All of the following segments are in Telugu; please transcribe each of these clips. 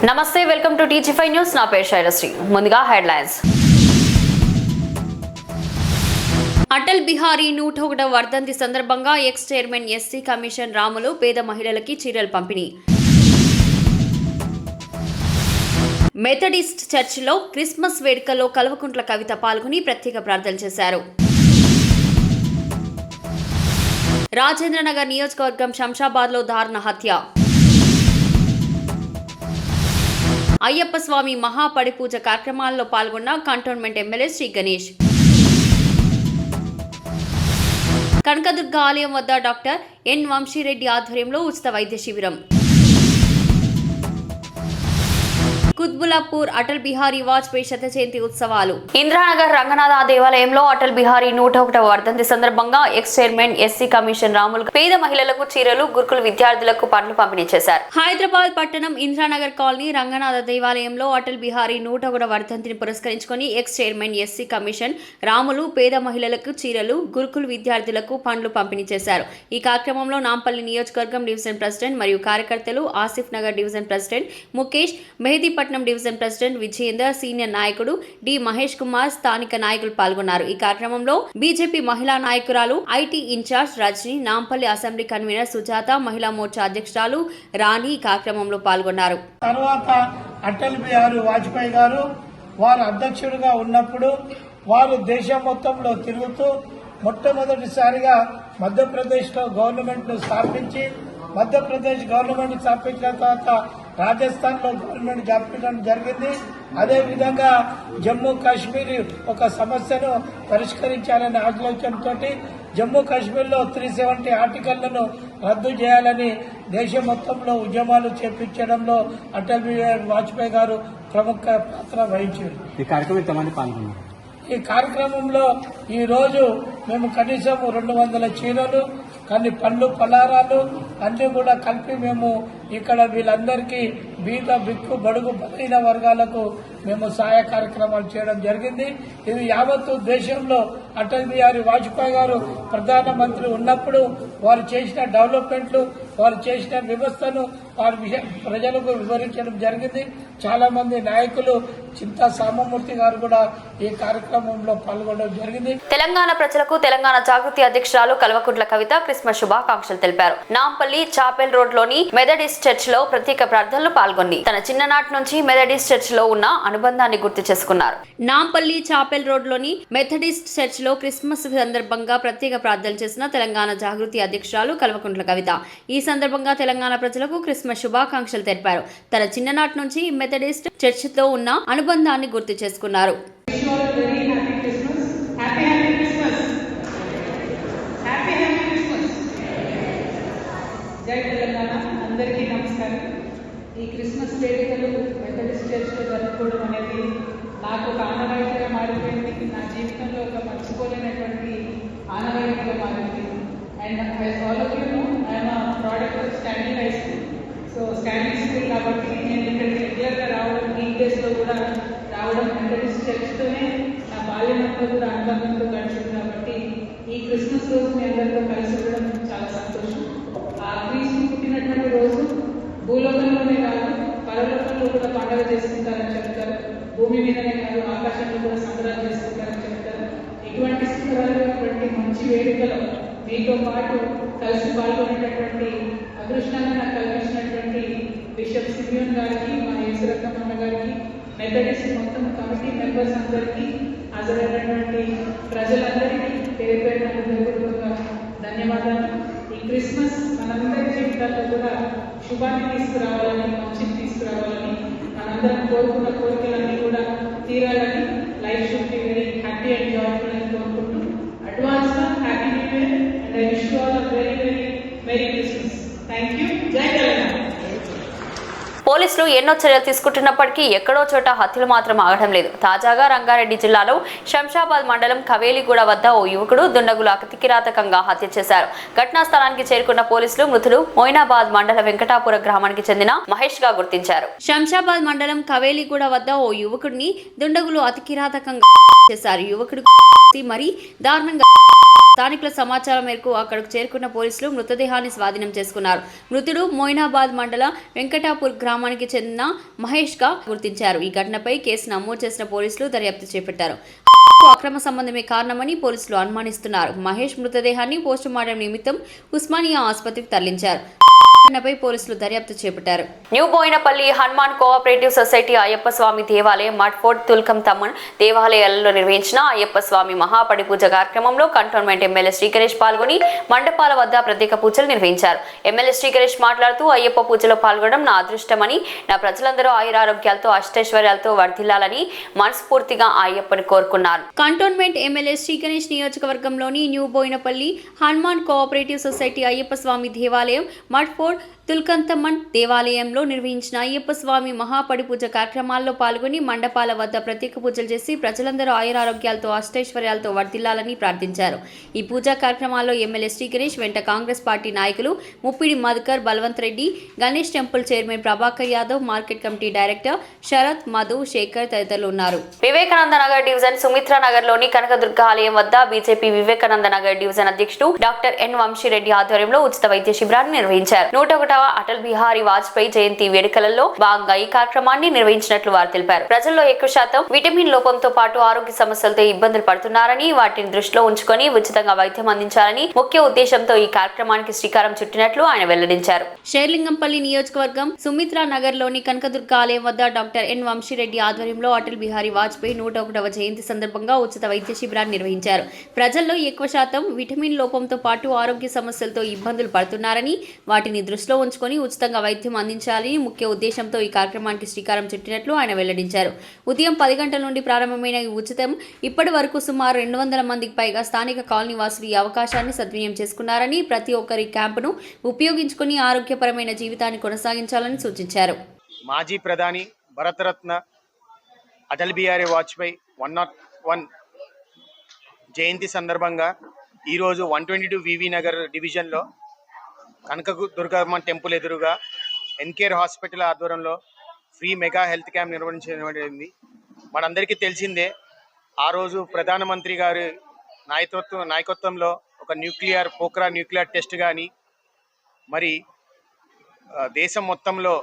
నమస్తే, వెల్కమ్ టు టీజీ5 న్యూస్. నా పేరు శైలశ్రీ. ముందుగా హెడ్లైన్స్. అటల్ బిహారీ 101వ వర్ధంతి సందర్భంగా X chairman SC commission Ramulu పేద మహిళలకి చీరలు పంపిణీ. మెథడిస్ట్ చర్చిలో క్రిస్మస్ వేడుకల్లో కల్వకుంట్ల కవిత పాల్గొని ప్రత్యేక ప్రార్థనలు చేశారు. రాజేంద్రనగర్ నియోజకవర్గం శంషాబాద్లో దారుణ హత్య. అయ్యప్ప స్వామి మహాపడిపూజ కార్యక్రమాల్లో పాల్గొన్న కంటోన్మెంట్ ఎమ్మెల్యే శ్రీ గణేష్. కనకదుర్గ ఆలయం వద్ద డాక్టర్ ఎన్ వంశీరెడ్డి ఆధ్వర్యంలో ఉచిత వైద్య శిబిరం. కుత్బులాపూర్ అటల్ బిహారీ వాజ్పేయి శత జయంతి ఉత్సవాలు. ఇంద్రానగర్ రంగనాథ దేవాలయంలో అటల్ బిహారీ 101వ వర్ధంతి సందర్భంగా X chairman SC commission Ramulu పేద మహిళలకు చీరలు, గురుకుల విద్యార్థులకు పండ్లు పంపిణీ చేశారు. హైదరాబాద్ పట్టణం ఇంద్రానగర్ కాలనీ రంగనాథ దేవాలయంలో అటల్ బిహారీ 101వ వర్ధంతిని పురస్కరించుకుని X chairman SC commission Ramulu పేద మహిళలకు చీరలు, గురుకుల విద్యార్థులకు పండ్లు పంపిణీ చేశారు. ఈ కార్యక్రమంలో నాంపల్లి నియోజకవర్గం డివిజన్ ప్రెసిడెంట్ మరియు కార్యకర్తలు, Asif Nagar division president Mukesh, Mehdipatnam division president Vijayender, senior నాయకుడు డి మహేష్ కుమార్, స్థానిక నాయకులు పాల్గొన్నారు. ఈ కార్యక్రమంలో బీజేపీ మహిళా నాయకురాలు, IT in charge Rajani, Nampally assembly convener Sujatha, Mahila Morcha అధ్యక్షురాలు రాణి ఈ కార్యక్రమంలో పాల్గొన్నారు. తర్వాత అటల్ బిహారీ వాజ్పేయి గారు వారు అధ్యక్షుడిగా ఉన్నప్పుడు వారు దేశం మొత్తంలో తిరుగుతూ మొట్టమొదటిసారిగా మధ్యప్రదేశ్లో గవర్నమెంట్ స్థాపించి, మధ్యప్రదేశ్ గవర్నమెంట్ స్థాపించిన తర్వాత రాజస్థాన్ లో గవర్నమెంట్ జాపించడం జరిగింది. అదేవిధంగా జమ్మూ కాశ్మీర్ ఒక సమస్యను పరిష్కరించాలనే ఆలోచనతో జమ్మూ కాశ్మీర్లో 370 ఆర్టికళ్లను రద్దు చేయాలని దేశం మొత్తంలో ఉద్యమాలు చేపించడంలో అటల్ బిహారీ వాజ్పేయి గారు ప్రముఖ పాత్ర వహించారు. ఈ కార్యక్రమంలో ఈ రోజు మేము కనీసం 200 చీరలు, కొన్ని పండ్లు, పలారాలు అన్ని కూడా కలిపి మేము ఇక్కడ వీళ్ళందరికీ బీద, బిక్కు, బడుగు, బలహీన వర్గాలకు మేము సహాయ కార్యక్రమాలు చేయడం జరిగింది. ఇది యావత్తు దేశంలో అటల్ బిహారీ వాజ్పేయి గారు ప్రధానమంత్రి ఉన్నప్పుడు వారు చేసిన డెవలప్మెంట్లు, వారు చేసిన వ్యవస్థను వారి ప్రజలకు వివరించడం జరిగింది. చాలా మంది నాయకులు, చింతా సామమూర్తి గారు కూడా ఈ కార్యక్రమంలో పాల్గొనడం జరిగింది. తెలంగాణ ప్రజలకు తెలంగాణ జాగృతి అధ్యక్షురాలు కల్వకుంట్ల కవిత క్రిస్మస్ శుభాకాంక్షలు తెలిపారు. నాంపల్లి చాపెల్ రోడ్ లోని మెథడిస్ట్ చర్చ్ లో ప్రత్యేక ప్రార్థనలు పాల్గొంది. తన చిన్ననాటి నుంచి మెథడిస్ట్ చర్చ్ లో ఉన్న అనుబంధాన్ని గుర్తు చేసుకున్నారు. నాంపల్లి చాపెల్ రోడ్ లోని మెథడిస్ట్ చర్చ్ లో క్రిస్మస్ సందర్భంగా ప్రత్యేక ప్రార్థనలు చేసిన తెలంగాణ జాగృతి అధ్యక్షురాలు కల్వకుంట్ల కవిత ఈ సందర్భంగా తెలంగాణ ప్రజలకు క్రిస్మస్ శుభాకాంక్షలు తెలిపారు. తన చిన్ననాటి నుంచి మెథడిస్ట్ చర్చ్ తో ఉన్న అనుబంధాన్ని గుర్తు చేసుకున్నారు. జై తెలంగాణ. అందరికీ నమస్కారం. ఈ క్రిస్మస్ వేడుకలు మెథడిస్ట్ చర్చ్లో జరుపుకోవడం అనేది నాకు ఒక ఆనవాయితీగా మారిపోయింది. నా జీవితంలో ఒక మర్చిపోలేనటువంటి ఆనవాయితీగా మారింది. And all of you know I'm product of standing high school. So standing school కాబట్టి నేను ఇక్కడికి రెగ్యులర్గా రావడం, వీక్ డేస్లో కూడా రావడం, మెథడిస్ట్ చర్చ్తోనే నా బాల్యమంతా కూడా అనుబంధంతో గడిచింది. కాబట్టి ఈ క్రిస్మస్ రోజు మీ అందరితో కలిసి ఉండడం చాలా సంతోషం. ఆ క్రీస్తు పుట్టినటువంటి రోజు భూలోకంలోనే కాదు, పరలోకంలో కూడా పండుగ చేసుకుంటారని చెప్తారు. భూమి మీదనే కాదు, ఆకాశంలో కూడా సంబరాలు చేసుకుంటారని చెప్తారు. ఇటువంటి సంబరాలు, ఇటువంటి మంచి వేడుకలో మీతో పాటు కలిసి పాల్గొనేటటువంటి అదృష్టాన్ని నాకు కల్పించినటువంటి బిషప్ సిమియోన్ గారికి, మా యేసురత్నమ్మ గారికి, మెథడిస్ట్ మొత్తం కమిటీ మెంబర్స్ అందరికీ, హాజరైనటువంటి ప్రజలందరికీ పేరు పేరున హృదయపూర్వక ధన్యవాదాలు. ఈ క్రిస్మస్ మనందరి జీవితాల్లో కూడా శుభాన్ని తీసుకురావాలని, మంచిని తీసుకురావాలని, మనందరం కోరుకున్న కోరికలన్నీ కూడా తీరాలని, life should be very happy and joyful అని కోరుకుంటూ అడ్వాన్స్ గా happy new year and I wish you all a very very merry Christmas. Thank you. జై తెలంగాణ. పోలీసులు ఎన్నో చర్యలు తీసుకుంటున్నప్పటికీ ఎక్కడో చోట హత్యలు మాత్రం ఆగడం లేదు. తాజాగా రంగారెడ్డి జిల్లాలో శంషాబాద్ మండలం కవేలిగూడ వద్ద ఓ యువకుడు దుండగులు అతికిరాతకంగా హత్య చేశారు. ఘటనా స్థలానికి చేరుకున్న పోలీసులు మృతుడు మొయినాబాద్ మండల వెంకటాపుర గ్రామానికి చెందిన మహేష్ గా గుర్తించారు. శంషాబాద్ మండలం కవేలిగూడ వద్ద ఓ యువకుడిని దుండగులు అతికిరాతకంగా చేశారు. యువకుడు మరి దారుణంగా స్థానికుల సమాచారం మేరకు అక్కడకు చేరుకున్న పోలీసులు మృతదేహాన్ని స్వాధీనం చేసుకున్నారు. మృతుడు మోయినాబాద్ మండల వెంకటాపూర్ గ్రామానికి చెందిన మహేష్ గా గుర్తించారు. ఈ ఘటనపై కేసు నమోదు చేసిన పోలీసులు దర్యాప్తు చేపట్టారు. అక్రమ సంబంధమే కారణమని పోలీసులు అనుమానిస్తున్నారు. మహేష్ మృతదేహాన్ని పోస్టుమార్టం నిమిత్తం ఉస్మానియా ఆసుపత్రికి తరలించారు. ఘటనపై పోలీసులు దర్యాప్తు చేపట్టారు. New Boinapalli Hanuman cooperative society Ayyappa Swamy దేవాలయం, మడ్ఫోర్ట్ తుల్కం తమ్మన్ దేవాలయాలలో నిర్వహించిన అయ్యప్ప స్వామి మహాపడి పూజ కార్యక్రమంలో కంటోన్మెంట్ ఎమ్మెల్యే శ్రీకరేష్ పాల్గొని మండపాల వద్ద ప్రత్యేక పూజలు నిర్వహించారు. ఎమ్మెల్యే శ్రీకరేష్ మాట్లాడుతూ అయ్యప్ప పూజలో పాల్గొనడం నా అదృష్టమని, నా ప్రజలందరూ ఆయురారోగ్యాలతో అష్టైశ్వర్యాలతో వర్ధిల్లాలని మనస్ఫూర్తిగా అయ్యప్పని కోరుకున్నారు. కంటోన్మెంట్ ఎమ్మెల్యే శ్రీకరేష్ నియోజకవర్గంలోని new Boinapalli Hanuman cooperative society Ayyappa Swamy దేవాలయం, మడ్ఫోర్ట్ తుల్కంతమ్మన్ దేవాలయంలో నిర్వహించిన అయ్యప్ప స్వామి మహాపడి పూజ కార్యక్రమాల్లో పాల్గొని మండపాల వద్ద ప్రత్యేక పూజలు చేసి ప్రజలందరూ ఆయురారోగ్యాలతో అష్టైశ్వర్యాలతో వర్ధిల్లాలని ప్రార్థించారు. ఈ పూజా కార్యక్రమాల్లో ఎమ్మెల్యే శ్రీకరేష్ వెంట కాంగ్రెస్ పార్టీ నాయకులు Muppidi Madhukar, Balwant Reddy, Ganesh temple chairman Prabhakar Yadav, market committee director Sharath, Madhu, Shekhar తదితరులు ఉన్నారు. వివేకానంద నగర్ డివిజన్ సుమిత్రా నగర్ లోని కనకదుర్గ ఆలయం వద్ద బీజేపీ వివేకానంద నగర్ డివిజన్ అధ్యక్షుడు డాక్టర్ ఎన్ వంశీరెడ్డి ఆధ్వర్యంలో ఉచిత వైద్య శిబిరాన్ని నిర్వహించారు. 101వ అటల్ బిహారీ వాజ్పేయి జయంతి వేడుకలలో భాగంగా ఈ కార్యక్రమాన్ని నిర్వహించినట్లు వారు తెలిపారు. ప్రజల్లో ఎక్కువ శాతం విటమిన్ లోపంతో పాటు ఆరోగ్య సమస్యలతో ఇబ్బందులు పడుతున్నారని, వాటిని దృష్టిలో ఉంచుకొని ఉచితంగా వైద్యం అందించాలని ముఖ్య ఉద్దేశంతో ఈ కార్యక్రమానికి శ్రీకారం చుట్టినట్లు ఆయన వెల్లడించారు. షేర్లింగంపల్లి నియోజకవర్గం సుమిత్రా నగర్ లోని కనకదుర్గ ఆలయం వద్ద డాక్టర్ ఎన్ వంశీరెడ్డి ఆధ్వర్యంలో అటల్ బిహారీ వాజ్పేయి 101వ జయంతి సందర్భంగా ఉచిత వైద్య శిబిరాన్ని నిర్వహించారు. ప్రజల్లో ఎక్కువ శాతం విటమిన్ లోపంతో పాటు ఆరోగ్య సమస్యలతో ఇబ్బందులు పడుతున్నారని, వాటిని దృష్టిలో ఉంచుకొని ఉచితంగా వైద్యం అందించాలని ముఖ్య ఉద్దేశంతో ఈ కార్యక్రమానికి శ్రీకారం చుట్టినట్లు ఆయన వెల్లడించారు. ఉదయం 10 గంటల నుండి ప్రారంభమైన ఈ ఉచితం ఇప్పటి వరకు సుమారు 200 మందికి పైగా స్థానిక కాలనీ వాసులు ఈ అవకాశాన్ని సద్వినియోగం చేసుకున్నారని, ప్రతి ఒక్కరి క్యాంపును ఉపయోగించుకుని ఆరోగ్యపరమైన జీవితాన్ని కొనసాగించాలని సూచించారు. మాజీ ప్రధాని భారతరత్న అటల్ బిహారీ వాజ్పేయి 101 జయంతి సందర్భంగా ఈరోజు 122 వివి నగర్ డివిజన్లో కనకదుర్గమ్మ టెంపుల్ ఎదురుగా ఎన్కేర్ హాస్పిటల్ ఆధ్వర్యంలో ఫ్రీ మెగా హెల్త్ క్యాంప్ నిర్వహించబడింది. మనందరికీ తెలిసిందే, ఆ రోజు ప్రధానమంత్రి గారి నాయకత్వంలో ఒక పోఖ్రా న్యూక్లియర్ టెస్ట్ కానీ, మరి దేశం మొత్తంలో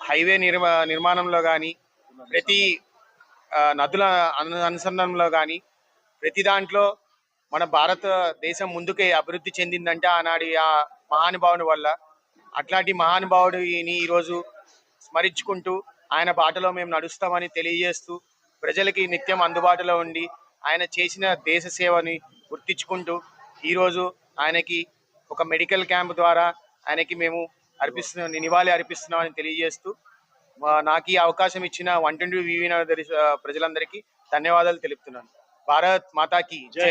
హైవే నిర్మాణంలో కానీ, ప్రతి నదుల అనుసంధానంలో కానీ, ప్రతి దాంట్లో మన భారతదేశం ముందుకే అభివృద్ధి చెందిందంటే ఆనాడు ఆ మహానుభావుని వల్ల. అట్లాంటి మహానుభావుడిని ఈరోజు స్మరించుకుంటూ ఆయన బాటలో మేము నడుస్తామని తెలియజేస్తూ, ప్రజలకి నిత్యం అందుబాటులో ఉండి ఆయన చేసిన దేశ సేవని గుర్తించుకుంటూ ఈరోజు ఆయనకి ఒక మెడికల్ క్యాంప్ ద్వారా ఆయనకి మేము నివాళి అర్పిస్తున్నామని తెలియజేస్తూ, నాకు ఈ అవకాశం ఇచ్చిన 122 వివి నగర్ ప్రజలందరికీ ధన్యవాదాలు తెలుపుతున్నాను. భారత్ మాతాకి జై.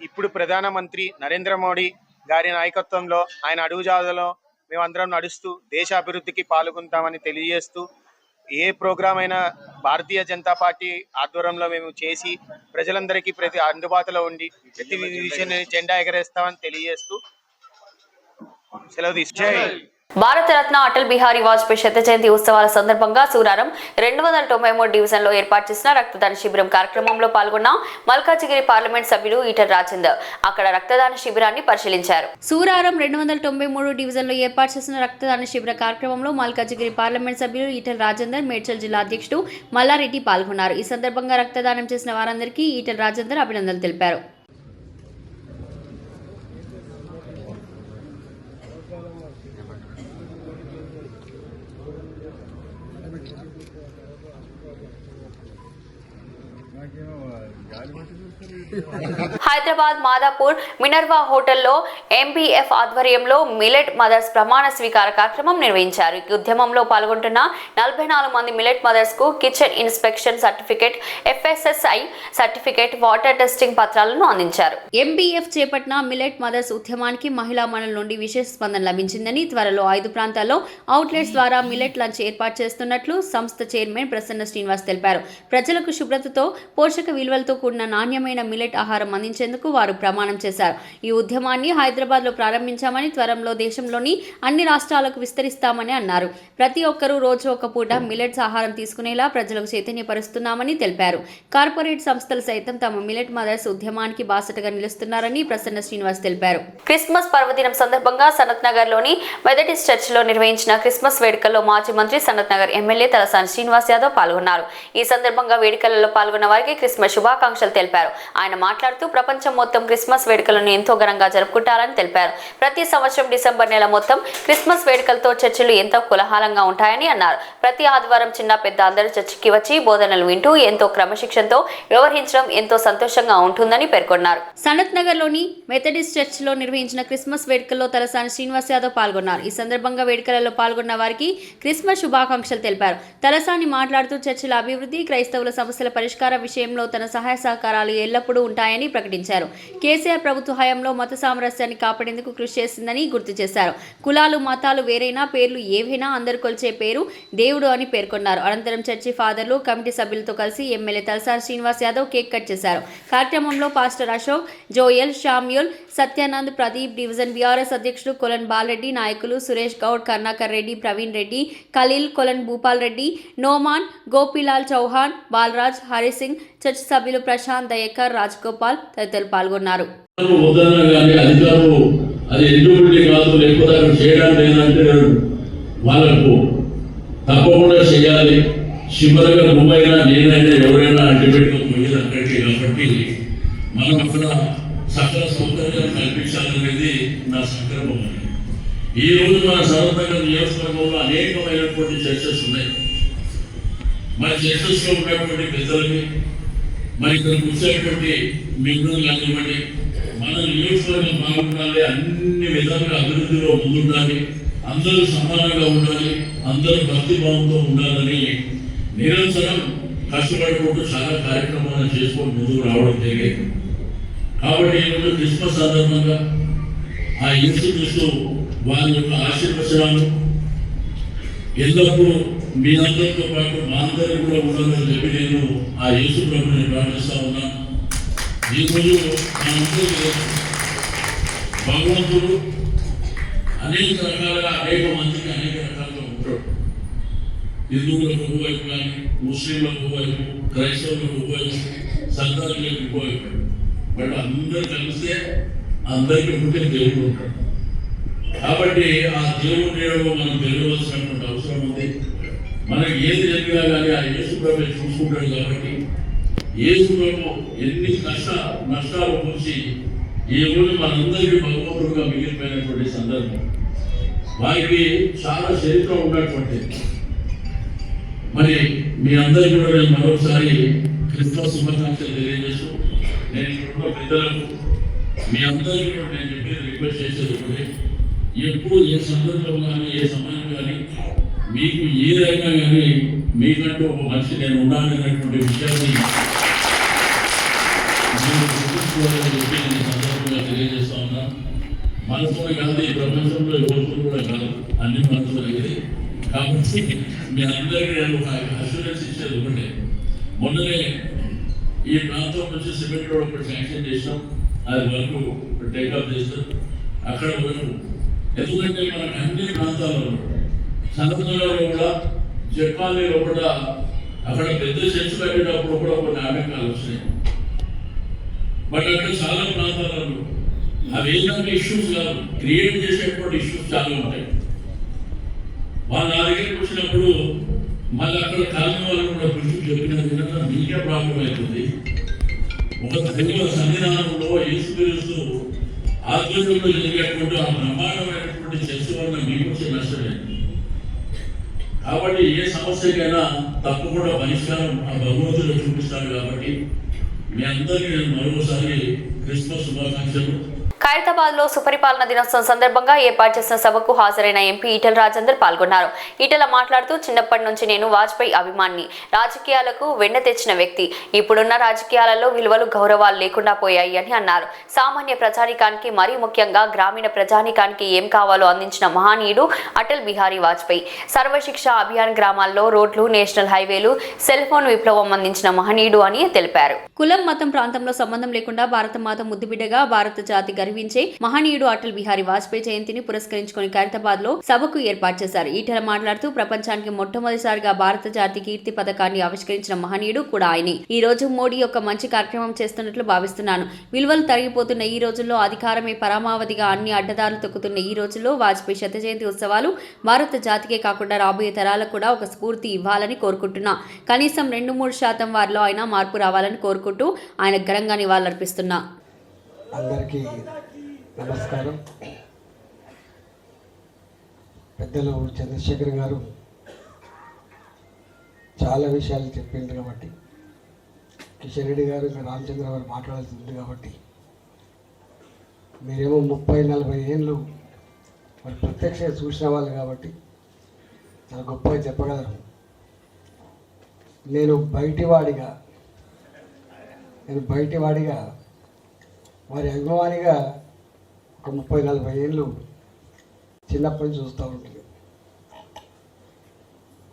ఇప్పుడు ప్రధానమంత్రి నరేంద్ర మోడీ గారి నాయకత్వంలో ఆయన అడుగుజాడలో మేమందరం నడుస్తూ దేశ అభివృద్ధికి పాల్గొంటామని తెలియజేస్తూ, ఏ ప్రోగ్రామ్ అయినా భారతీయ జనతా పార్టీ ఆధ్వర్యంలో మేము చేసి ప్రజలందరికీ ప్రతి అందుబాటులో ఉండి ప్రతి విషయాన్ని జెండా ఎగరేస్తామని తెలియజేస్తూ సెలవు తీసుకుంటాం. భారతరత్న అటల్ బిహారీ వాజ్పేయి శత జయంతి ఉత్సవాల సందర్భంగా సూరారం 293 డివిజన్ లో ఏర్పాటు చేసిన రక్తదాన శిబిరం కార్యక్రమంలో పాల్గొన్న మల్కాజిగిరి పార్లమెంట్ సభ్యుడు ఈటల రాజేందర్ అక్కడ రక్తదాన శిబిరాన్ని పరిశీలించారు. సూరారం 293 డివిజన్ లో ఏర్పాటు చేసిన రక్తదాన శిబిర కార్యక్రమంలో మల్కాజిగిరి పార్లమెంట్ సభ్యుడు ఈటల రాజేందర్, మేడ్చల్ జిల్లా అధ్యక్షుడు మల్లారెడ్డి పాల్గొన్నారు. ఈ సందర్భంగా రక్తదానం చేసిన వారందరికీ ఈటల రాజేందర్ అభినందనలు తెలిపారు. హైదరాబాద్ మాదాపూర్ మినర్వా హోటల్లో ఎంబీఎఫ్ ఆధ్వర్యంలో మిలెట్ మదర్స్ ప్రమాణ స్వీకార కార్యక్రమం నిర్వహించారు. ఈ ఉద్యమంలో పాల్గొంటున్న 44 మంది మిలెట్ మదర్స్ కు kitchen inspection certificate, FSSI certificate, water testing పత్రాలను అందించారు. ఎంబీఎఫ్ చేపట్టిన మిలెట్ మదర్స్ ఉద్యమానికి మహిళా మండలి నుండి విశేష స్పందన లభించిందని, త్వరలో 5 ప్రాంతాల్లో అవుట్లెట్స్ ద్వారా మిలెట్ లంచ్ ఏర్పాటు చేస్తున్నట్లు సంస్థ చైర్మన్ ప్రసన్న శ్రీనివాస్ తెలిపారు. ప్రజలకు శుభ్రతతో పోషక విలువలతో కూడిన నాణ్యమైన మిల్లెట్ ఆహారం అందించేందుకు వారు ప్రమాణం చేశారు. ఈ ఉద్యమాన్ని హైదరాబాద్లో ప్రారంభించామని, త్వరలో దేశంలోని అన్ని రాష్ట్రాలకు విస్తరిస్తామని అన్నారు. ప్రతి ఒక్కరూ రోజు ఒక పూట మిల్లెట్స్ ఆహారం తీసుకునేలా ప్రజలకు చైతన్యపరుస్తున్నామని తెలిపారు. కార్పొరేట్ సంస్థలు సైతం తమ మిల్లెట్ మదర్స్ ఉద్యమానికి బాసటగా నిలుస్తున్నారని ప్రసన్న శ్రీనివాస్ తెలిపారు. క్రిస్మస్ పర్వదినం సందర్భంగా సనత్ నగర్లోని మెథడిస్ట్ చర్చిలో నిర్వహించిన క్రిస్మస్ వేడుకల్లో మాజీ మంత్రి సనత్ నగర్ ఎమ్మెల్యే తలసాని శ్రీనివాస్ యాదవ్ పాల్గొన్నారు. ఈ సందర్భంగా వేడుకలలో పాల్గొన్న వారికి క్రిస్మస్ శుభాకాంక్షలు తెలిపారు. ఆయన మాట్లాడుతూ ప్రపంచం మొత్తం క్రిస్మస్ వేడుకలను ఎంతో ఘనంగా జరుపుకుంటారని తెలిపారు. ప్రతి సంవత్సరం డిసెంబర్ నెల మొత్తం క్రిస్మస్ వేడుకలతో చర్చిలు ఎంతో కోలాహలంగా ఉంటాయని అన్నారు. ప్రతి ఆదివారం చిన్న పెద్ద అందరూ చర్చికి వచ్చి బోధనలు వింటూ ఎంతో క్రమశిక్షణతో వ్యవహరించడం ఎంతో సంతోషంగా ఉంటుందని పేర్కొన్నారు. సనత్ నగర్లోని మెథడిస్ట్ చర్చిలో నిర్వహించిన క్రిస్మస్ వేడుకల్లో తలసాని శ్రీనివాస్ యాదవ్ పాల్గొన్నారు. ఈ సందర్భంగా వేడుకలలో పాల్గొన్న వారికి క్రిస్మస్ శుభాకాంక్షలు తెలిపారు. తలసాని మాట్లాడుతూ చర్చిల అభివృద్ధి, క్రైస్తవుల సమస్యల పరిష్కార విషయంలో తన సహాయ సహకారాలు ఎల్లప్పుడూ ఉంటాయని ప్రకటించారు. కేసీఆర్ ప్రభుత్వ హయాంలో మత సామరస్యాన్ని కాపాడేందుకు కృషి చేసిందని గుర్తు చేశారు. కులాలు మతాలు వేరైనా పేర్లు ఏవైనా అందరు కొలిచే పేరు దేవుడు అని పేర్కొన్నారు. అనంతరం చర్చి ఫాదర్లు, కమిటీ సభ్యులతో కలిసి MLA Talasani Srinivas Yadav cake cut చేశారు. కార్యక్రమంలో pastor Ashok, Joel, Samuel, Satyanand, Pradeep, division BRS అధ్యక్షుడు కొలన్ బాలరెడ్డి, నాయకులు సురేష్ గౌడ్, కర్ణాకర్ రెడ్డి, ప్రవీణ్ రెడ్డి, ఖలీల్, కొలన్ భూపాల్ రెడ్డి, నోమాన్, గోపిలాల్ చౌహాన్, బాలరాజ్, హరిసింగ్, చర్చి సభ్యులు ప్రశాంత్, దయకర్, రాజ్గోపాల్ తదితరులు పాల్గొన్నారు. వాళ్ళకు తప్పకుండా చేయాలి. శివరగా నువ్వైనా నేనైనా ఎవరైనా అడ్డుపెట్టుకోలేదు అక్కడికి. కాబట్టి మనం అక్కడ సకల సౌకర్యాలు కల్పించాలనేది నా సంకల్పం. ఈ రోజు మన సనత్ నగర్ నియోజకవర్గంలో అనేకమైనటువంటి చర్చస్ ఉన్నాయి. మన చర్చస్లో ఉన్నటువంటి పెద్దలకి, మరి ఇక్కడ కూర్చోటువంటి మిమ్మల్ని కానివ్వండి, మన నియోజకవర్గం బాగుండాలి, అన్ని విధాలుగా అభివృద్ధిలో ముందుండాలి, అందరూ సమానంగా ఉండాలి, అందరూ భక్తిభావంతో ఉండాలని నిరంతరం కష్టపడుకుంటూ చాలా కార్యక్రమాలు చేసుకొని ముందుకు రావడం జరిగేది. కాబట్టి ఈరోజు క్రిస్మస్ సందర్భంగా ఆ యేసుక్రీస్తు వారి యొక్క ఆశీర్వచనాలు ఎల్లప్పుడూ మీ అందరితో పాటు మా అందరికీ కూడా ఉండాలని చెప్పి నేను ఆ యేసు ప్రభుని ప్రార్థిస్తా ఉన్నాను. ఈరోజు మనందరూ భగవంతుడు అనేక రకాలుగా అనేక మందికి అనేక రకాలుగా ఉంటాడు. హిందువులకు ఒకవైపు కానీ, ముస్లింలకు ఒకవైపు, క్రైస్తవులకు ఒకవైపు, సంతానులకు ఒకవైపు. బట్ అందరూ కలిస్తే అందరికీ ఉంటే దేవుడు ఉంటాడు. కాబట్టి ఆ దేవుడి నీడలో మనం పెరగవలసినటువంటి అవసరం ఉంది. మనకి ఏది జరిగినా కానీ ఆ యేసు ప్రభు చూసుకుంటాడు. కాబట్టి యేసు ప్రభు ఎన్ని నష్టాలు పొంచి ఈ రోజు మనందరికీ భగవంతుడుగా మిగిలిపోయినటువంటి సందర్భం. వారికి చాలా చరిత్ర ఉన్నటువంటి. మరి మీ అందరికీ కూడా నేను మరొకసారి క్రిస్మస్ శుభాకాంక్షలు తెలియజేస్తూ, నేను ఇక్కడ పెద్దలకు మీ అందరికీ కూడా నేను చెప్పేది రిక్వెస్ట్ చేసేది ఒకటి, ఎప్పుడు ఏ సందర్భం కానీ ఏ సమయం కానీ మీకు ఏదైనా కానీ మీకంటూ ఒక మనిషి నేను ఉండాలనేటువంటి విషయాన్ని గుర్తుంచుకోవాలని చెప్పి నేను సందర్భంగా తెలియజేస్తా ఉన్నాను. మనసులో కాదు, ఈ ప్రపంచంలో ఎవరు కూడా కాదు, అన్ని మనసులో ఇది. కాబట్టి మీ అందరికీ నేను ఒక అష్యూరెన్స్ ఇచ్చేది ఒకటే, మొన్ననే ఈ ప్రాంతం నుంచి సిమెంట్ రోడ్ ఒకటి శాంక్షన్ చేసినాం. అది వరకు టేకప్ చేస్తాం అక్కడ వరకు. ఎందుకంటే మనకు అన్ని ప్రాంతాలలో సనత్ నగర్లో కూడా, జపాన్లో కూడా అక్కడ పెద్ద చర్చ పెట్టేటప్పుడు కూడా కొన్ని ఆటంకాలు వచ్చినాయి. బట్ అక్కడ చాలా ప్రాంతాలలో అవి ఏంటంటే ఇష్యూస్ కాదు, క్రియేట్ చేసేటువంటి ఇష్యూస్ చాలా ఉంటాయి. వాళ్ళు నా దగ్గరికి వచ్చినప్పుడు మళ్ళీ అక్కడ కాలనీ వాళ్ళు కూడా పిలిచి చెప్పిన విధంగా మీకే ప్రాబ్లం అవుతుంది. ఒక దైవ సన్నిధానంలో యేసుక్రీస్తు ఆధ్వర్యంలో జరిగేటువంటి ఆ బ్రహ్మాండమైనటువంటి చర్చ వలన మీకు వచ్చే నష్టమే. కాబట్టి ఏ సమస్యకైనా తప్పకుండా పరిష్కారం ఆ భగవంతుడు చూపిస్తాడు. కాబట్టి మీ అందరికీ నేను మరోసారి క్రిస్మస్ శుభాకాంక్షలు. ఖైరతాబాద్ లో సుపరిపాలన దినోత్సవం సందర్భంగా ఏర్పాటు చేసిన సభకు హాజరైన ఎంపీ ఈటెల రాజేందర్ పాల్గొన్నారు. ఈటెల మాట్లాడుతూ, చిన్నప్పటి నుంచి నేను వాజ్పేయి అభిమాని, రాజకీయాలకు వెన్న తెచ్చిన వ్యక్తి. ఇప్పుడున్న రాజకీయాలలో విలువలు, గౌరవాలు లేకుండా పోయాయి అని అన్నారు. సామాన్య ప్రజానికానికి, మరీ ముఖ్యంగా గ్రామీణ ప్రజానికానికి ఏం కావాలో అందించిన మహనీయుడు అటల్ బిహారీ వాజ్పేయి. సర్వశిక్ష అభియాన్, గ్రామాల్లో రోడ్లు, నేషనల్ హైవేలు, సెల్ ఫోన్ విప్లవం అందించిన మహనీయుడు అని తెలిపారు. కులం, మతం, ప్రాంతంలో సంబంధం లేకుండా భారత మాత ముద్దుబిడ్డగా భారత జాతి గర్వించే మహనీయుడు అటల్ బిహారీ వాజ్పేయి జయంతిని పురస్కరించుకుని ఖైరతాబాద్ లో సభకు ఏర్పాటు చేశారు. ఈటెల మాట్లాడుతూ, ప్రపంచానికి మొట్టమొదటిసారిగా భారత జాతి కీర్తి పథకాన్ని ఆవిష్కరించిన మహనీయుడు కూడా ఆయనే. ఈ రోజు మోడీ యొక్క మంచి కార్యక్రమం చేస్తున్నట్లు భావిస్తున్నాను. విలువలు తరిగిపోతున్న ఈ రోజుల్లో, అధికారమే పరమావధిగా అన్ని అడ్డదారులు తొక్కుతున్న ఈ రోజుల్లో వాజ్పేయి శత జయంతి ఉత్సవాలు భారత జాతికే కాకుండా రాబోయే తరాలకు కూడా ఒక స్ఫూర్తి ఇవ్వాలని కోరుకుంటున్నా. కనీసం 2-3% వారిలో అయినా మార్పు రావాలని కోరుకుంటూ ఆయన ఘనంగా నివాళులర్పిస్తున్నా. అందరికీ నమస్కారం. పెద్దలు చంద్రశేఖర్ గారు చాలా విషయాలు చెప్పిండ్రు కాబట్టి, కిషన్ రెడ్డి గారు ఇంకా రామచంద్ర గారు మాట్లాడాల్సి ఉంది కాబట్టి, మీరేమో 30-40 ఏళ్ళు మరి ప్రత్యక్షంగా చూసిన వాళ్ళు కాబట్టి చాలా గొప్పగా చెప్పగలరు. నేను బయటివాడిగా వారి అభిమానిగా ఒక 30-40 ఏళ్ళు చిన్నప్పటి నుంచి చూస్తూ ఉంటుంది.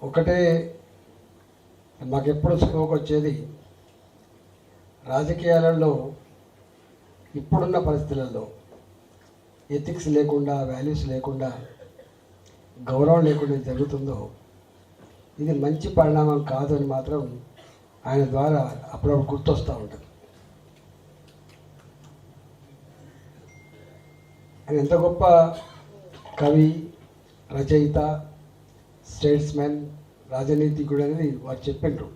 ఒకటే మాకెప్పుడు స్కోప్ వచ్చేది, రాజకీయాలలో ఇప్పుడున్న పరిస్థితులలో ఎథిక్స్ లేకుండా, వాల్యూస్ లేకుండా, గౌరవం లేకుండా జరుగుతుందో ఇది మంచి పరిణామం కాదు అని మాత్రం ఆయన ద్వారా అప్పుడప్పుడు గుర్తొస్తూ ఉంటుంది. ఆయన ఎంత గొప్ప కవి, రచయిత, స్టేట్స్మెన్, రాజనీతికుడు అనేది వారు చెప్పిండ్రు.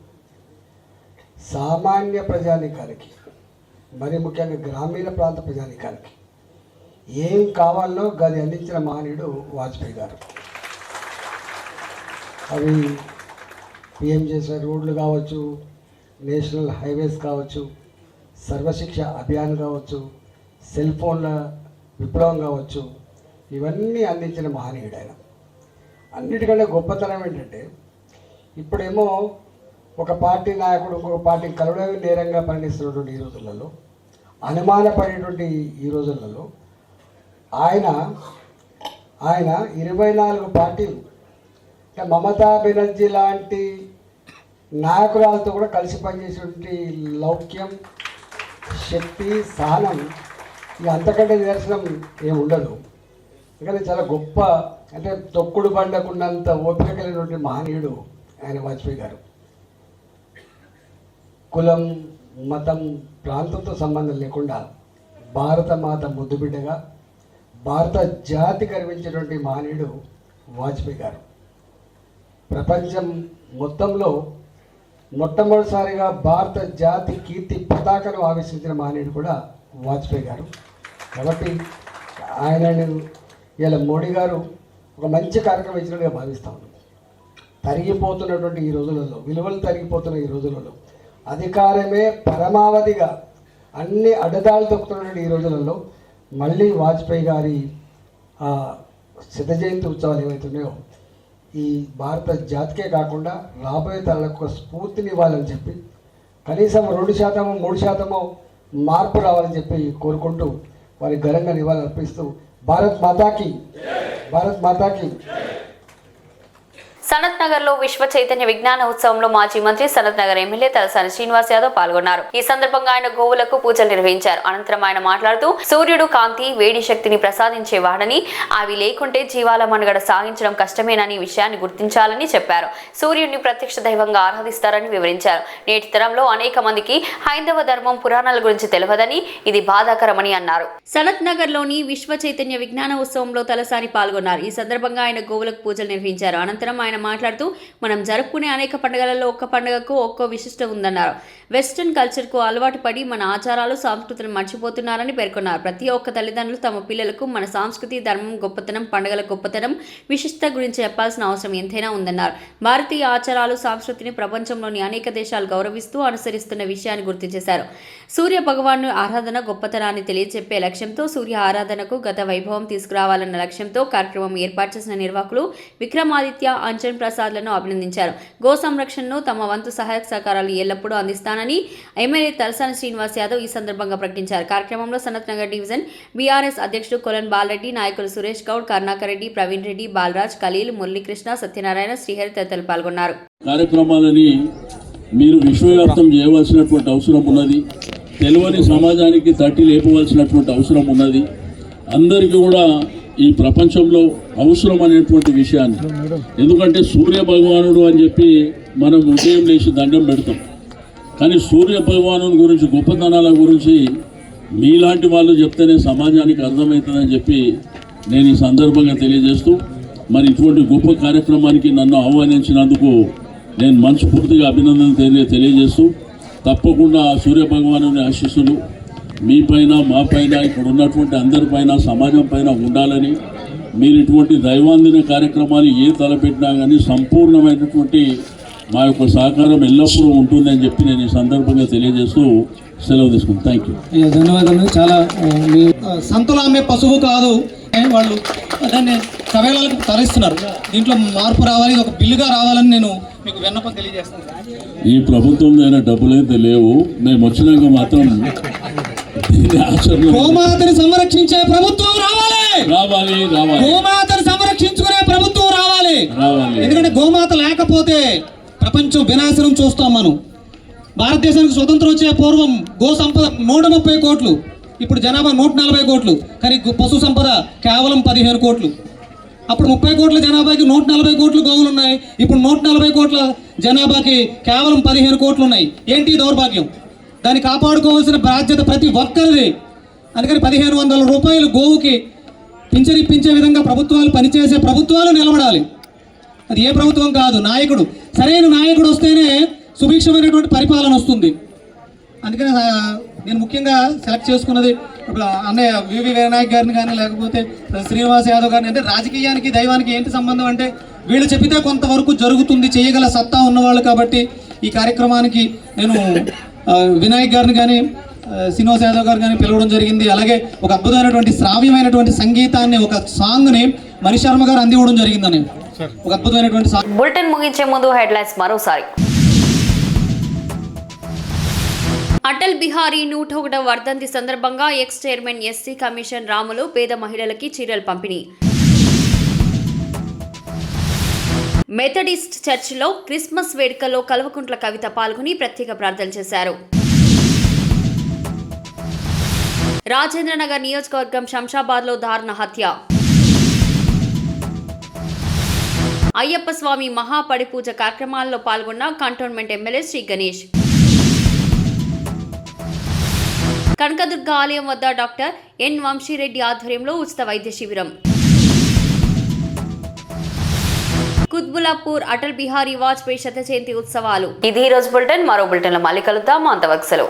సామాన్య ప్రజానికానికి, మరి ముఖ్యంగా గ్రామీణ ప్రాంత ప్రజానికానికి ఏం కావాలో గది అందించిన మహనీయుడు వాజ్పేయి గారు. అవి పిఎం చేసిన రోడ్లు కావచ్చు, నేషనల్ హైవేస్ కావచ్చు, సర్వశిక్ష అభియాన్ కావచ్చు, సెల్ ఫోన్ల విప్లవం కావచ్చు, ఇవన్నీ అందించిన మహనీయుడు ఆయన. అన్నిటికంటే గొప్పతనం ఏంటంటే, ఇప్పుడేమో ఒక పార్టీ నాయకుడు ఇంకొక పార్టీని కలవడమే నేరంగా పరిగణిస్తున్నటువంటి ఈ రోజులలో, అనుమానపడేటువంటి ఈ రోజులలో ఆయన 24 పార్టీలు, అంటే మమతా బెనర్జీ లాంటి నాయకురాలతో కూడా కలిసి పనిచేసేటువంటి లౌక్యం, శక్తి, సహనం, ఇక అంతకంటే నిదర్శనం ఏమి ఉండదు. ఎందుకంటే చాలా గొప్ప, అంటే తొక్కుడు బండకున్నంత ఓపిక కలిగినటువంటి మహనీయుడు ఆయన వాజ్పేయి గారు. కులం, మతం, ప్రాంతంతో సంబంధం లేకుండా భారత మాత ముద్దుబిడ్డగా భారత జాతి గర్వించినటువంటి మహనీయుడు వాజ్పేయి గారు. ప్రపంచం మొత్తంలో మొట్టమొదటిసారిగా భారత జాతి కీర్తి పతాకను ఆవిష్కరించిన మహనీయుడు కూడా వాజ్పేయి గారు. కాబట్టి ఆయనను ఇలా మోడీ గారు ఒక మంచి కార్యక్రమం ఇచ్చినట్టుగా భావిస్తాం. తరిగిపోతున్నటువంటి ఈ రోజులలో, విలువలు తరిగిపోతున్న ఈ రోజులలో, అధికారమే పరమావధిగా అన్ని అడ్డదాలు తొక్కుతున్నటువంటి ఈ రోజులలో మళ్ళీ వాజ్పేయి గారి శత జయంతి ఉత్సవాలు ఏవైతున్నాయో ఈ భారత జాతికే కాకుండా రాబోయే తరాలకు స్ఫూర్తిని ఇవ్వాలని చెప్పి, కనీసం 2%, 3% మార్పు రావాలని చెప్పి కోరుకుంటూ వారి ఘనంగా నివాళులు అర్పిస్తూ భారత్ మాతాకి సనత్ నగర్ లో విశ్వ చైతన్య విజ్ఞాన ఉత్సవంలో మాజీ మంత్రి సనత్ నగర్ ఎమ్మెల్యే తలసాని శ్రీనివాస్ యాదవ్ పాల్గొన్నారు. ఈ సందర్భంగా ఆయన గోవులకు పూజలు నిర్వహించారు. అనంతరం ఆయన మాట్లాడుతూ, సూర్యుడు కాంతి, వేడి శక్తిని ప్రసాదించేవాడని, అవి లేకుంటే జీవాల మనుగడ సాగించడం కష్టమేనని విషయాన్ని గుర్తించాలని చెప్పారు. సూర్యుడిని ప్రత్యక్ష దైవంగా ఆరాధిస్తారని వివరించారు. నేటి తరంలో అనేక మందికి హైందవ ధర్మం, పురాణాల గురించి తెలియదని, ఇది బాధాకరమని అన్నారు. సనత్ నగర్ లోని విశ్వ చైతన్య విజ్ఞాన ఉత్సవంలో తలసాని పాల్గొన్నారు. ఈ సందర్భంగా ఆయన గోవులకు పూజలు నిర్వహించారు. అనంతరం ఆయన మాట్లాడుతూ, మనం జరుపుకునే అనేక పండుగలలో ఒక్క పండుగకు ఒక్కో విశిష్టత ఉందన్నారు. వెస్టర్న్ కల్చర్కు అలవాటు పడి మన ఆచారాలు, సంస్కృతిని మర్చిపోతున్నారని పేర్కొన్నారు. ప్రతి ఒక్క తల్లిదండ్రులు తమ పిల్లలకు మన సంస్కృతి, ధర్మం గొప్పతనం, పండుగల గొప్పతనం, విశిష్టత గురించి చెప్పాల్సిన అవసరం ఎంతైనా ఉందన్నారు. భారతీయ ఆచారాలు, సంస్కృతిని ప్రపంచంలోని అనేక దేశాలు గౌరవిస్తూ అనుసరిస్తున్న విషయాన్ని గుర్తు చేశారు. సూర్య భగవాను ఆరాధన గొప్పతనాన్ని తెలియజెప్పే లక్ష్యంతో సూర్య ఆరాధనకు గత వైభవం తీసుకురావాలన్న లక్ష్యంతో కార్యక్రమం ఏర్పాటు చేసిన నిర్వాహకులు విక్రమాదిత్య, అంజన్ ప్రసాద్లను అభినందించారు. గో సంరక్షణను తమ వంతు సహాయక సహకారాలు ఎల్లప్పుడూ అందిస్తానని ఎమ్మెల్యే తలసాని శ్రీనివాస్ యాదవ్ ఈ సందర్భంగా ప్రకటించారు. కార్యక్రమంలో సనత్ నగర్ డివిజన్ బీఆర్ఎస్ అధ్యక్షుడు కొలన్ బాలరెడ్డి, నాయకులు సురేష్ గౌడ్, కరుణాకర్ రెడ్డి, ప్రవీణ్ రెడ్డి, బాలరాజ్, ఖలీల్, మురళీకృష్ణ, సత్యనారాయణ, శ్రీహరి తదితరులు పాల్గొన్నారు. కార్యక్రమాలని మీరు విశ్వవ్యాప్తం చేయవలసినటువంటి అవసరం ఉన్నది. తెలియని సమాజానికి తట్టి లేపవలసినటువంటి అవసరం ఉన్నది. అందరికీ కూడా ఈ ప్రపంచంలో అవసరం అనేటువంటి విషయాన్ని, ఎందుకంటే సూర్య భగవానుడు అని చెప్పి మనం ఉదయం లేచి దండం పెడతాం, కానీ సూర్య భగవాను గురించి గొప్పతనాల గురించి మీలాంటి వాళ్ళు చెప్తేనే సమాజానికి అర్థమవుతుందని చెప్పి నేను ఈ సందర్భంగా తెలియజేస్తూ, మరి ఇటువంటి గొప్ప కార్యక్రమానికి నన్ను ఆహ్వానించినందుకు నేను మనస్ఫూర్తిగా అభినందన తెలియజేస్తూ, తప్పకుండా సూర్య భగవాను ఆశీస్సులు మీపైన, మాపైన, ఇక్కడ ఉన్నటువంటి అందరిపైన, సమాజం పైన ఉండాలని, మీరు ఇటువంటి దైవాందిన కార్యక్రమాలు ఏ తలపెట్టినా కానీ సంపూర్ణమైనటువంటి మా యొక్క సహకారం ఎల్లప్పుడూ ఉంటుందని చెప్పి నేను ఈ సందర్భంగా తెలియజేస్తూ సెలవు తీసుకుంటాను. Thank you. ధన్యవాదాలు. చాలా మీ సంతలో అమ్మే పశువు కాదు, వాళ్ళు దాన్ని కవేళాలకు తరలిస్తున్నారు. దీంట్లో మార్పు రావాలి, ఇది ఒక బిల్లుగా రావాలని నేను మీకు విన్నపం తెలియజేస్తాను. ఈ ప్రభుత్వం అయినా డబ్బులైతే లేవు, మేము వచ్చినాక మాత్రం గోమాతని సంరక్షించే ప్రభుత్వం రావాలి, రావాలి, రావాలి. గోమాతని సంరక్షించుకునే ప్రభుత్వం రావాలి, రావాలి. ఎందుకంటే గోమాత లేకపోతే ప్రపంచం వినాశనం చూస్తాం మనం. భారతదేశానికి స్వతంత్రం వచ్చే పూర్వం గో సంపద 130 కోట్లు, ఇప్పుడు జనాభా 140 కోట్లు, కానీ పశు సంపద కేవలం 15 కోట్లు. అప్పుడు 30 కోట్ల జనాభాకి 140 కోట్లు గోవులు ఉన్నాయి, ఇప్పుడు 140 కోట్ల జనాభాకి కేవలం 15 కోట్లు ఉన్నాయి. ఏంటి దౌర్భాగ్యం? దాన్ని కాపాడుకోవాల్సిన బాధ్యత ప్రతి ఒక్కరిది. అందుకని 1500 రూపాయలు గోవుకి పింఛనిప్పించే విధంగా ప్రభుత్వాలు పనిచేసే ప్రభుత్వాలు నిలబడాలి. అది ఏ ప్రభుత్వం కాదు, నాయకుడు, సరైన నాయకుడు వస్తేనే సుభిక్షమైనటువంటి పరిపాలన వస్తుంది. అందుకని నేను ముఖ్యంగా సెలెక్ట్ చేసుకున్నది ఇప్పుడు అన్నయ్య వివి వినాయక్ గారిని కానీ, లేకపోతే శ్రీనివాస్ యాదవ్ గారిని. అంటే రాజకీయానికి దైవానికి ఏంటి సంబంధం అంటే, వీళ్ళు చెప్పితే కొంతవరకు జరుగుతుంది, చేయగల సత్తా ఉన్నవాళ్ళు. కాబట్టి ఈ కార్యక్రమానికి నేను వినాయక్ గారిని కానీ, శ్రీనివాస్ యాదవ్ గారు కానీ పిలవడం జరిగింది. అలాగే ఒక అద్భుతమైనటువంటి శ్రావ్యమైనటువంటి సంగీతాన్ని, ఒక సాంగ్ని మణిశర్మ గారు అందివ్వడం జరిగిందని, ఒక అద్భుతమైనటువంటి సాంగ్. బులెటిన్ ముగించే ముందు హెడ్లైన్స్ మరోసారి. అటల్ బిహారీ 101వ వర్ధంతి సందర్భంగా X chairman SC commission Ramulu పేద మహిళలకి చీరలు పంపిణీ. మెథడిస్ట్ చర్చిలో క్రిస్మస్ వేడుకల్లో కల్వకుంట్ల కవిత పాల్గొని ప్రత్యేక ప్రార్థనలు చేశారు. రాజేంద్రనగర్ నియోజకవర్గం శంషాబాద్లో దారుణ హత్య. అయ్యప్ప స్వామి మహాపడిపూజ కార్యక్రమాల్లో పాల్గొన్న కంటోన్మెంట్ ఎమ్మెల్యే శ్రీ గణేష్. కనకదుర్గ ఆలయం వద్ద డాక్టర్ ఎన్ వంశీరెడ్డి ఆధ్వర్యంలో ఉచిత వైద్య శిబిరం. కుత్బులాపూర్ అటల్ బిహారీ వాజ్పేయి శత జయంతి ఉత్సవాలు. ఇది ఈ రోజు బులెటిన్. మరో బులెటిన్లో మళ్ళీ కలుద్దాం. అంతవరకు సెలవు.